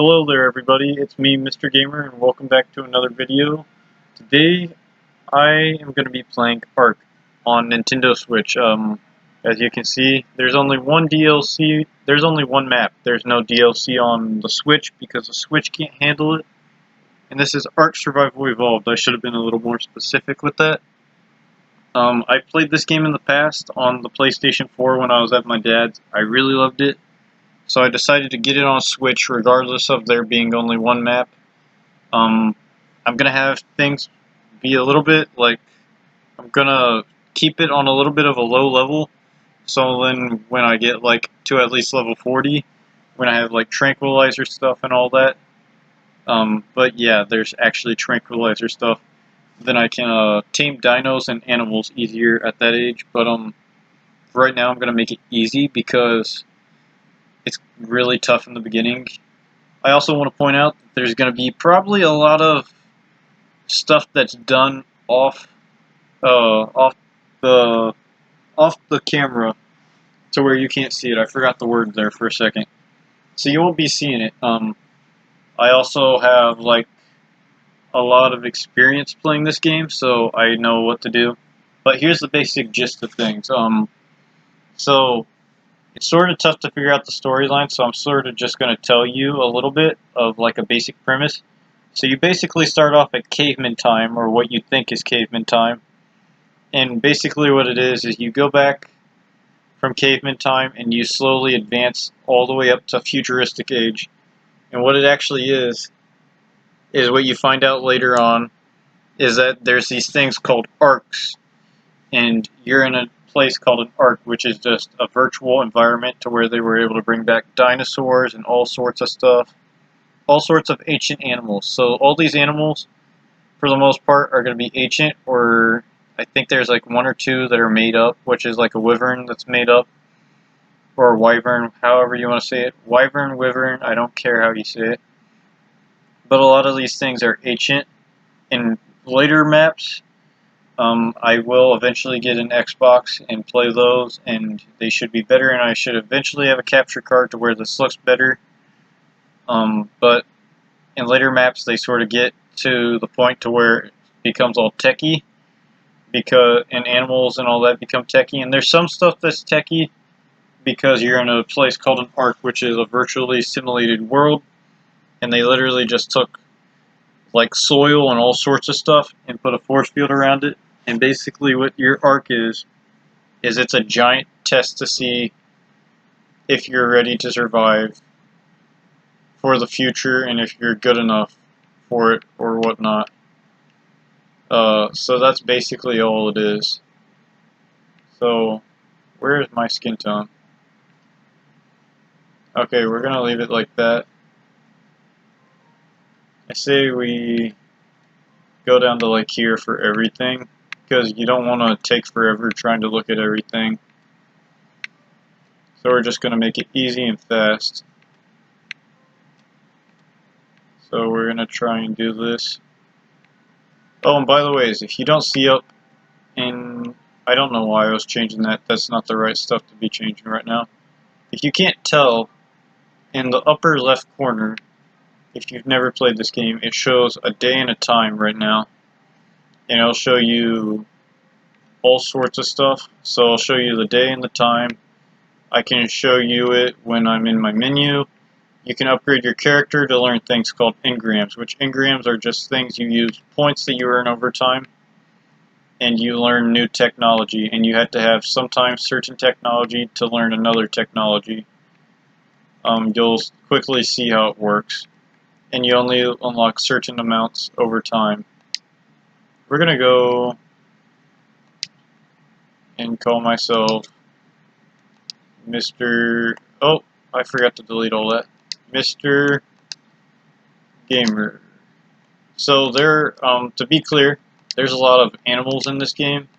Hello there everybody, it's me Mr. Gamer and welcome back to another video. Today I am going to be playing Ark on Nintendo Switch. As you can see, there's only one DLC, there's only one map. There's no DLC on the Switch because the Switch can't handle it. And this is Ark Survival Evolved. I should have been a little more specific with that. I played this game in the past on the PlayStation 4 when I was at my dad's. I really loved it. So I decided to get it on Switch regardless of there being only one map. I'm going to have things be a little bit like, I'm going to keep it on a little bit of a low level. So then when I get like to at least level 40, when I have like tranquilizer stuff and all that. But yeah, there's actually tranquilizer stuff. Then I can tame dinos and animals easier at that age. But right now I'm going to make it easy because it's really tough in the beginning. I also want to point out that there's going to be probably a lot of stuff that's done off the camera to where you can't see it. I forgot the word there for a second. So you won't be seeing it. I also have like a lot of experience playing this game, so I know what to do. But here's the basic gist of things. So it's sort of tough to figure out the storyline, so I'm sort of just going to tell you a little bit of like a basic premise. So you basically start off at caveman time, or what you think is caveman time. And basically what it is you go back from caveman time and you slowly advance all the way up to futuristic age. And what it actually is what you find out later on is that there's these things called arcs. And you're in a place called an ark, which is just a virtual environment to where they were able to bring back dinosaurs and all sorts of stuff, all sorts of ancient animals. So all these animals, for the most part, are going to be ancient, or I think there's like one or two that are made up, which is like a wyvern that's made up, or a wyvern, however you want to say it. Wyvern, wyvern, I don't care how you say it. But a lot of these things are ancient. In later maps, I will eventually get an Xbox and play those, and they should be better, and I should eventually have a capture card to where this looks better. But in later maps, they sort of get to the point to where it becomes all techie, and animals and all that become techie, and there's some stuff that's techie because you're in a place called an Ark, which is a virtually simulated world, and they literally just took like soil and all sorts of stuff and put a force field around it. And basically what your arc is it's a giant test to see if you're ready to survive for the future and if you're good enough for it or whatnot. So that's basically all it is. So, where is my skin tone? Okay, we're gonna leave it like that. I say we go down to like here for everything, because you don't want to take forever trying to look at everything. So we're just going to make it easy and fast. So we're going to try and do this. Oh, and by the way, if you don't see up in... I don't know why I was changing that. That's not the right stuff to be changing right now. If you can't tell, in the upper left corner, if you've never played this game, it shows a day and a time right now. And it'll show you all sorts of stuff. So I'll show you the day and the time. I can show you it when I'm in my menu. You can upgrade your character to learn things called engrams, which engrams are just things you use, points that you earn over time, and you learn new technology, and you have to have sometimes certain technology to learn another technology. You'll quickly see how it works, and you only unlock certain amounts over time. We're going to go and call myself Mr. Oh, I forgot to delete all that. Mr. Gamer. So to be clear, there's a lot of animals in this game.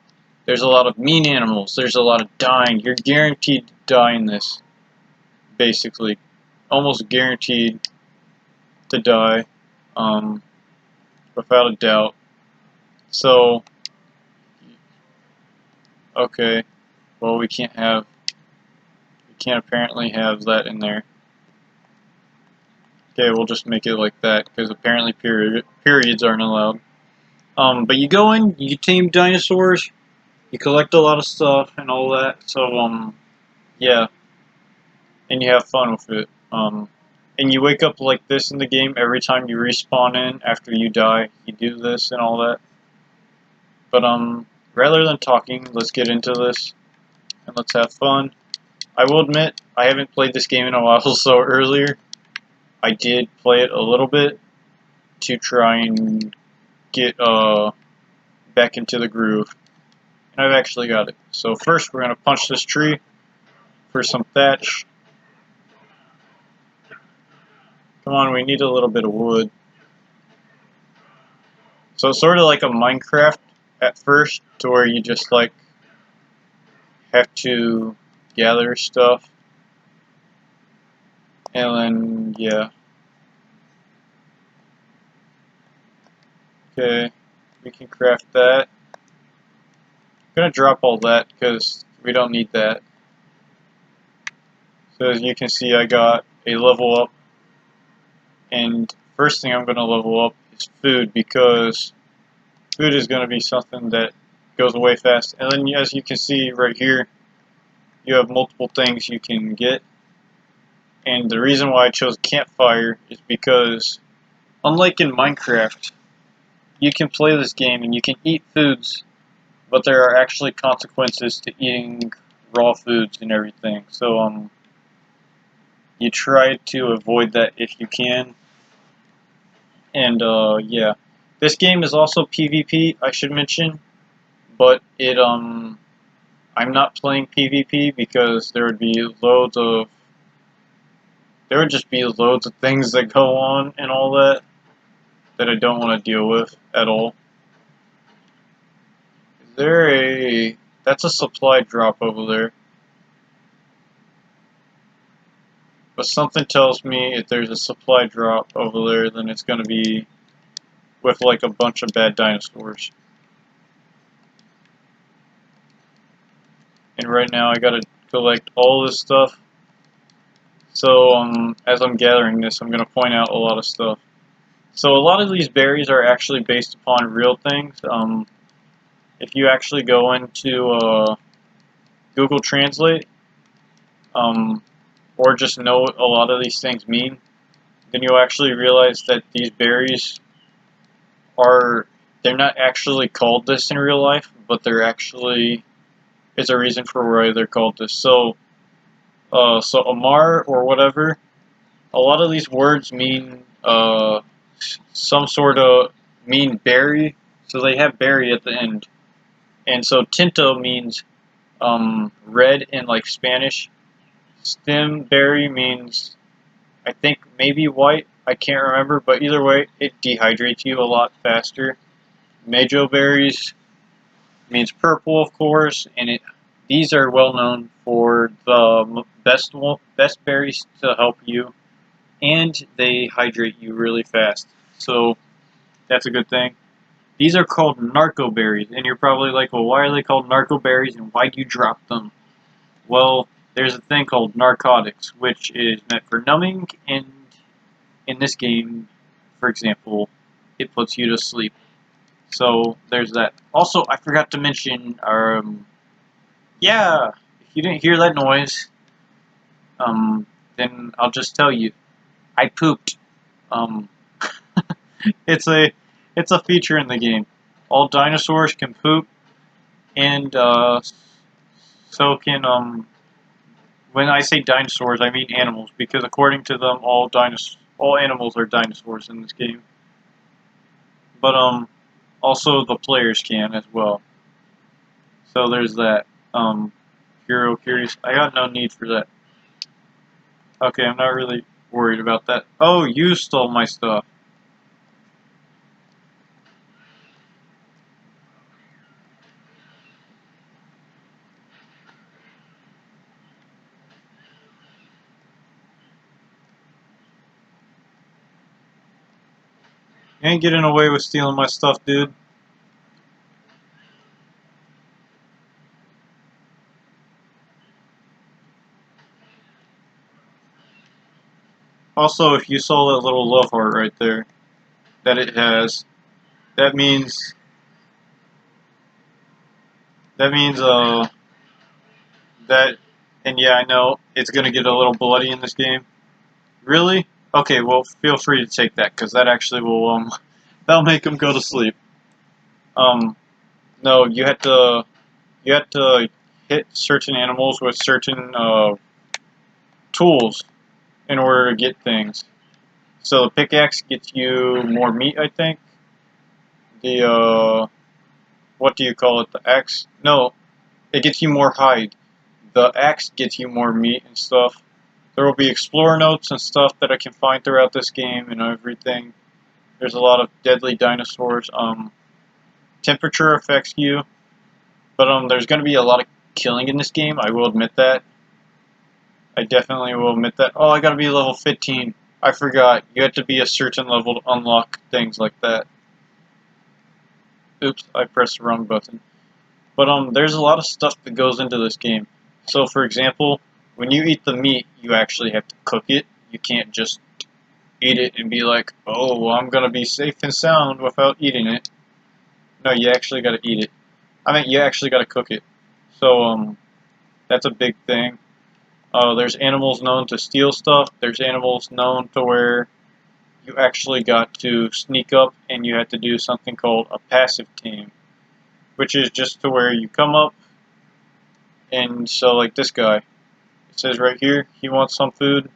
There's a lot of mean animals. There's a lot of dying. You're guaranteed to die in this, basically. Almost guaranteed to die, without a doubt. So, okay, well we can't apparently have that in there. Okay, we'll just make it like that, because apparently periods aren't allowed. But you go in, you tame dinosaurs, you collect a lot of stuff and all that, so, yeah, and you have fun with it. And you wake up like this in the game every time you respawn in after you die, you do this and all that. But, rather than talking, let's get into this, and let's have fun. I will admit, I haven't played this game in a while, so earlier, I did play it a little bit to try and get, back into the groove. And I've actually got it. So first, we're going to punch this tree for some thatch. Come on, we need a little bit of wood. So it's sort of like a Minecraft at first, to where you just, like, have to gather stuff. And then, yeah. Okay, we can craft that. I'm going to drop all that, because we don't need that. So as you can see, I got a level up. And first thing I'm going to level up is food, because food is going to be something that goes away fast. And then as you can see right here, you have multiple things you can get. And the reason why I chose campfire is because, unlike in Minecraft, you can play this game and you can eat foods, but there are actually consequences to eating raw foods and everything. So you try to avoid that if you can. And yeah, this game is also PvP, I should mention, but I'm not playing PvP because there would just be loads of things that go on and all that I don't want to deal with at all. Is there that's a supply drop over there. But something tells me if there's a supply drop over there, then it's going to be with like a bunch of bad dinosaurs. And right now I gotta collect all this stuff. So as I'm gathering this, I'm going to point out a lot of stuff. So a lot of these berries are actually based upon real things. If you actually go into Google Translate, or just know what a lot of these things mean, then you'll actually realize that these berries they're not actually called this in real life, but they're actually, is a reason for why they're called this. So Amar or whatever, a lot of these words mean some sort of mean berry, so they have berry at the end. And so tinto means red in like Spanish. Stem berry means, I think, maybe white. I can't remember, but either way, it dehydrates you a lot faster. Majo berries means purple, of course, and these are well known for the best berries to help you, and they hydrate you really fast. So that's a good thing. These are called narco berries, and you're probably like, well, why are they called narco berries, and why do you drop them? Well, there's a thing called narcotics, which is meant for numbing, and in this game, for example, it puts you to sleep. So there's that. Also, I forgot to mention, yeah, if you didn't hear that noise, then I'll just tell you, I pooped. Um, it's a feature in the game. All dinosaurs can poop, and so can when I say dinosaurs, I mean animals, because according to them, all animals are dinosaurs in this game. But also the players can as well. So there's that. Hero curious. I got no need for that. Okay, I'm not really worried about that. Oh, you stole my stuff. You ain't getting away with stealing my stuff, dude. Also, if you saw that little love heart right there that it has, that means that means that, and yeah, I know it's gonna get a little bloody in this game. Really? Okay, well, feel free to take that, because that actually will, that'll make him go to sleep. Um, no, you have to hit certain animals with certain, tools in order to get things. So the pickaxe gets you more meat, I think. The, what do you call it? The axe? No, it gets you more hide. The axe gets you more meat and stuff. There will be explorer notes and stuff that I can find throughout this game and everything. There's a lot of deadly dinosaurs. Temperature affects you, but there's going to be a lot of killing in this game. I will admit that. I definitely will admit that. Oh, I got to be level 15. I forgot. You have to be a certain level to unlock things like that. Oops, I pressed the wrong button. But there's a lot of stuff that goes into this game. So, for example, when you eat the meat, you actually have to cook it. You can't just eat it and be like, oh, well, I'm gonna be safe and sound without eating it. No, you actually gotta eat it. I mean, you actually gotta cook it. So, that's a big thing. There's animals known to steal stuff. There's animals known to where you actually got to sneak up and you had to do something called a passive tame, which is just to where you come up and so like this guy, it says right here, he wants some food,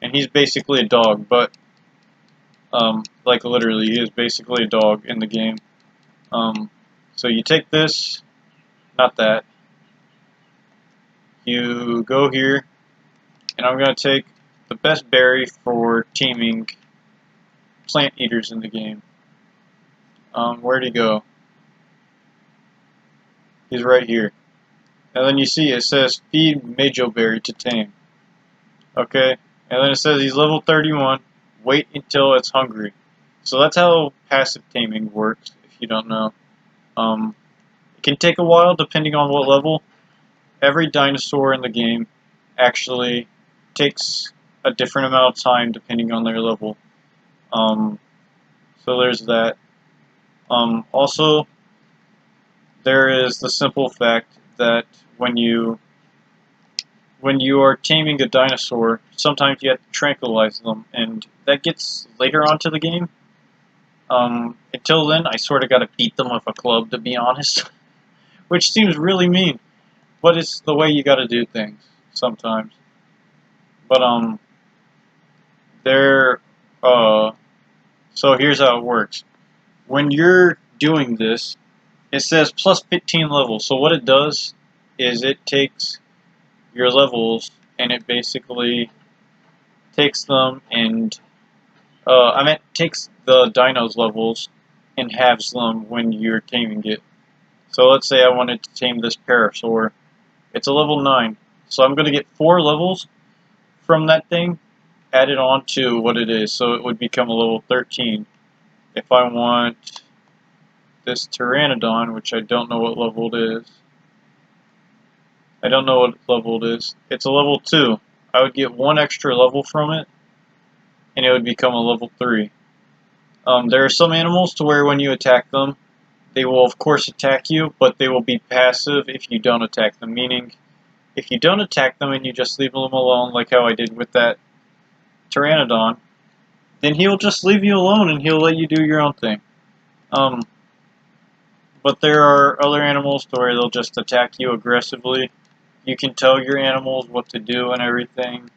and he's basically a dog, but like literally, he is basically a dog in the game. So you take this, not that. You go here, and I'm gonna take the best berry for taming plant eaters in the game. Where'd he go? He's right here. And then you see it says feed Majo Berry to tame. Okay? And then it says he's level 31. Wait until it's hungry. So that's how passive taming works, if you don't know. It can take a while depending on what level. Every dinosaur in the game actually takes a different amount of time depending on their level. So there's that. Also, there is the simple fact that when you are taming a dinosaur, sometimes you have to tranquilize them, and that gets later onto the game. Until then, I sort of got to beat them with a club, to be honest, which seems really mean, but it's the way you got to do things sometimes. But there, so here's how it works. When you're doing this, it says plus 15 levels. So what it does is it takes your levels and it basically takes them and takes the dino's levels and halves them when you're taming it. So let's say I wanted to tame this parasaur. It's a level 9. So I'm going to get 4 levels from that thing added on to what it is. So it would become a level 13. If I want this pteranodon, which I don't know what level it is. I don't know what level it is. It's a level 2. I would get 1 extra level from it, and it would become a level 3. There are some animals to where when you attack them, they will of course attack you, but they will be passive if you don't attack them. Meaning, if you don't attack them and you just leave them alone, like how I did with that pteranodon, then he'll just leave you alone and he'll let you do your own thing. But there are other animals to where they'll just attack you aggressively. You can tell your animals what to do and everything.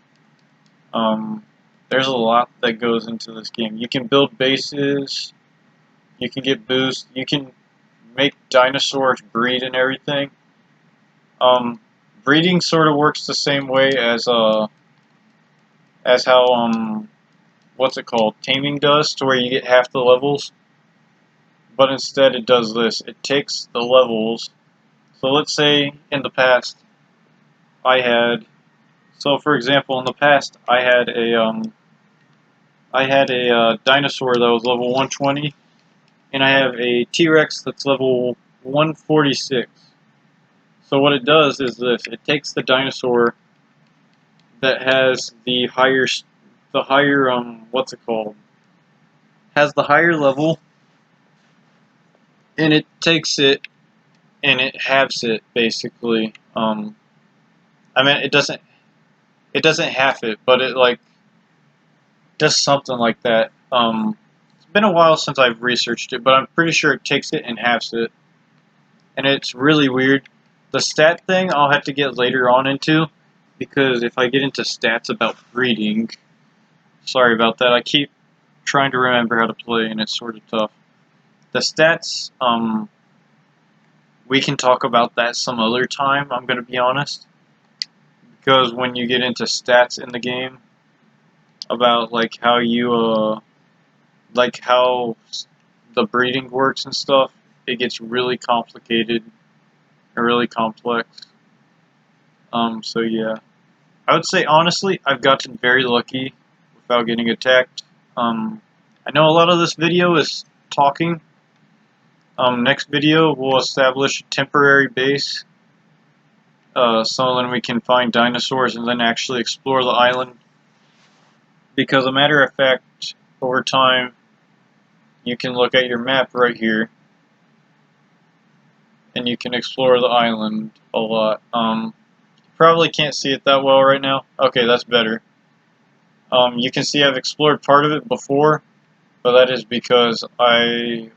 There's a lot that goes into this game. You can build bases, you can get boosts, you can make dinosaurs breed and everything. Breeding sort of works the same way as how what's it called, taming does, to where you get half the levels. But instead it does this. It takes the levels. So let's say in the past I had, so for example in the past I had a dinosaur that was level 120, and I have a T-Rex that's level 146. So what it does is this: it takes the dinosaur that has the higher the higher, what's it called? Has the higher level, and it takes it and it halves it basically. I mean, it doesn't half it, but it like does something like that. It's been a while since I've researched it, but I'm pretty sure it takes it and halves it, and it's really weird. The stat thing I'll have to get later on into, because if I get into stats about breeding, sorry about that. I keep trying to remember how to play, and it's sort of tough. The stats, we can talk about that some other time, I'm going to be honest. Because when you get into stats in the game, about like how you, like how the breeding works and stuff, it gets really complicated and really complex. So yeah. I would say honestly, I've gotten very lucky without getting attacked. I know a lot of this video is talking. Next video, we'll establish a temporary base, so then we can find dinosaurs and then actually explore the island. Because a matter of fact, over time, you can look at your map right here, and you can explore the island a lot. Probably can't see it that well right now. Okay, that's better. You can see I've explored part of it before, but that is because I,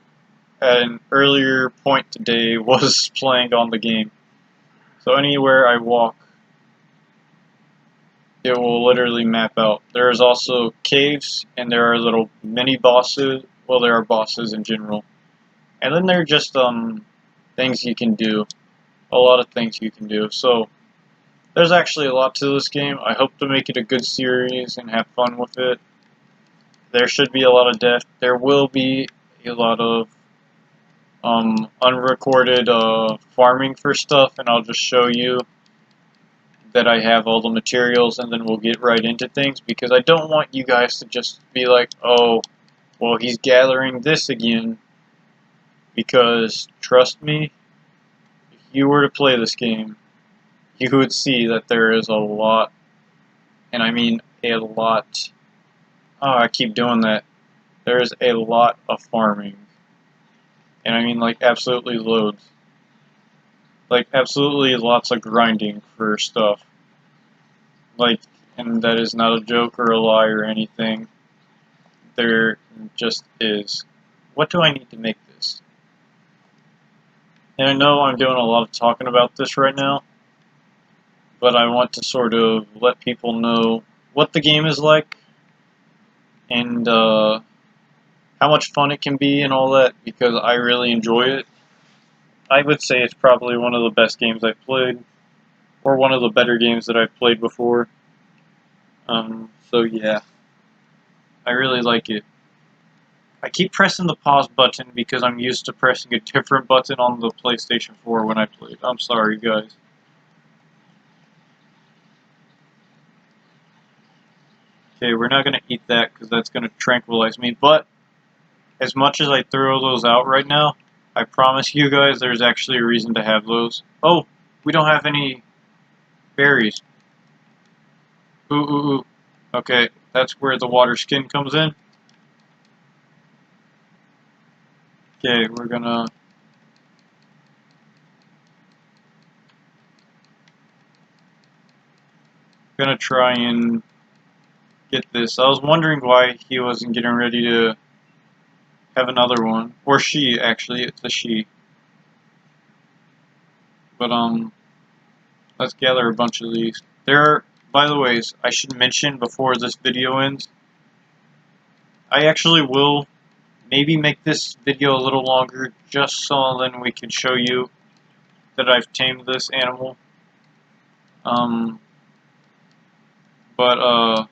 at an earlier point today, was playing on the game. So anywhere I walk, it will literally map out. There is also caves, and there are little mini bosses. Well, there are bosses in general. And then there are just things you can do. A lot of things you can do. So there's actually a lot to this game. I hope to make it a good series and have fun with it. There should be a lot of death. There will be a lot of unrecorded farming for stuff, and I'll just show you that I have all the materials, and then we'll get right into things, because I don't want you guys to just be like, oh, well, he's gathering this again, because, trust me, if you were to play this game, you would see that there is a lot, and I mean a lot. Oh, I keep doing that. There is a lot of farming, and I mean like absolutely loads. Like absolutely lots of grinding for stuff. Like, and that is not a joke or a lie or anything. There just is. What do I need to make this? And I know I'm doing a lot of talking about this right now, but I want to sort of let people know what the game is like, and how much fun it can be and all that, because I really enjoy it. I would say it's probably one of the best games I've played, or one of the better games that I've played before. So yeah, I really like it. I keep pressing the pause button because I'm used to pressing a different button on the PlayStation 4 when I played. I'm sorry, guys. Okay, we're not going to eat that because that's going to tranquilize me, but as much as I throw those out right now, I promise you guys there's actually a reason to have those. Oh, we don't have any berries. Ooh, ooh, ooh. Okay, that's where the water skin comes in. Okay, we're gonna... try and get this. I was wondering why he wasn't getting ready to have another one. Or she, actually. It's a she. But, let's gather a bunch of these. There are, by the way, I should mention before this video ends, I actually will maybe make this video a little longer, just so then we can show you that I've tamed this animal. But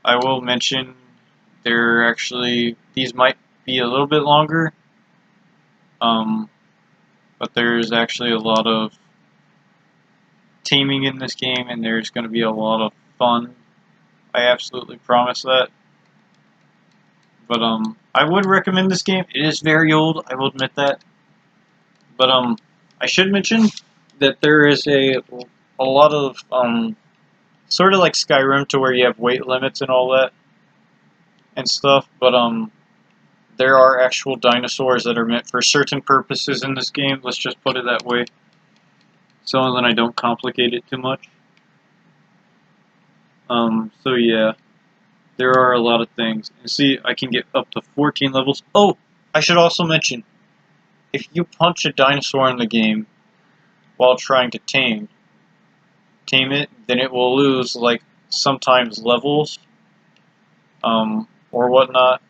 I will mention they're actually, these might be a little bit longer, but there's actually a lot of taming in this game, and there's going to be a lot of fun. I absolutely promise that. But I would recommend this game. It is very old, I will admit that. But I should mention that there is a lot of sort of like Skyrim, to where you have weight limits and all that and stuff, but there are actual dinosaurs that are meant for certain purposes in this game, let's just put it that way, so then I don't complicate it too much. So yeah, there are a lot of things. And see, I can get up to 14 levels. Oh, I should also mention, if you punch a dinosaur in the game while trying to tame it, then it will lose, like, sometimes levels, or whatnot,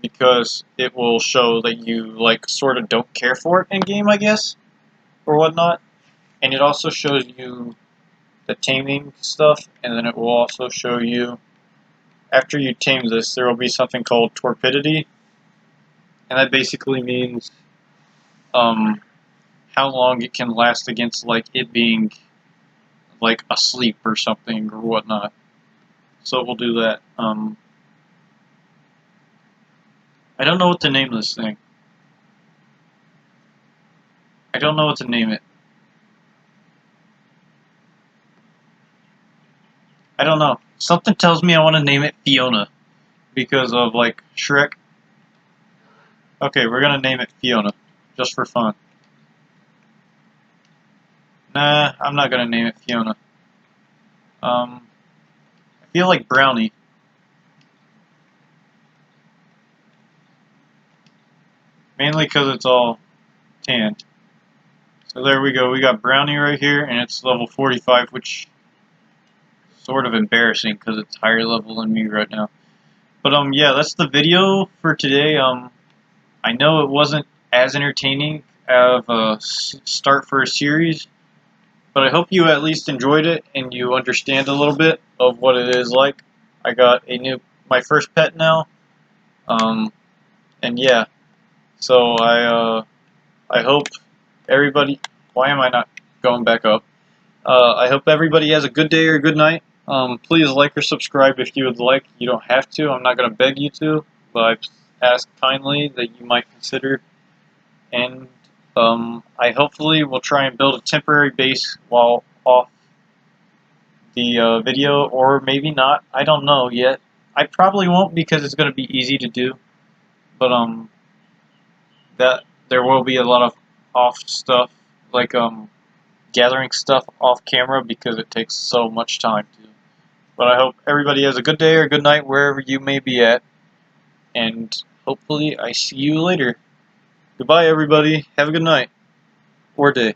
because it will show that you, like, sort of don't care for it in game, I guess, or whatnot. And it also shows you the taming stuff, and then it will also show you, after you tame this, there will be something called torpidity, and that basically means how long it can last against, like, it being, like, asleep or something or whatnot. So we'll do that. I don't know what to name this thing. I don't know what to name it. I don't know. Something tells me I want to name it Fiona because of, like, Shrek. Okay, we're gonna name it Fiona just for fun. Nah, I'm not gonna name it Fiona. I feel like Brownie. Mainly because it's all tan. So there we go. We got Brownie right here, and it's level 45, which is sort of embarrassing because it's higher level than me right now. But yeah, that's the video for today. I know it wasn't as entertaining of a start for a series, but I hope you at least enjoyed it and you understand a little bit of what it is like. I got my first pet now, and yeah. So I hope everybody. Why am I not going back up? I hope everybody has a good day or good night. Please like or subscribe if you would like. You don't have to. I'm not going to beg you to, but I've asked kindly that you might consider. And I hopefully will try and build a temporary base while off the video, or maybe not. I don't know yet. I probably won't because it's going to be easy to do. But that there will be a lot of off stuff, like gathering stuff off camera because it takes so much time to. But I hope everybody has a good day or good night wherever you may be at, and hopefully I see you later. Goodbye, everybody. Have a good night or day.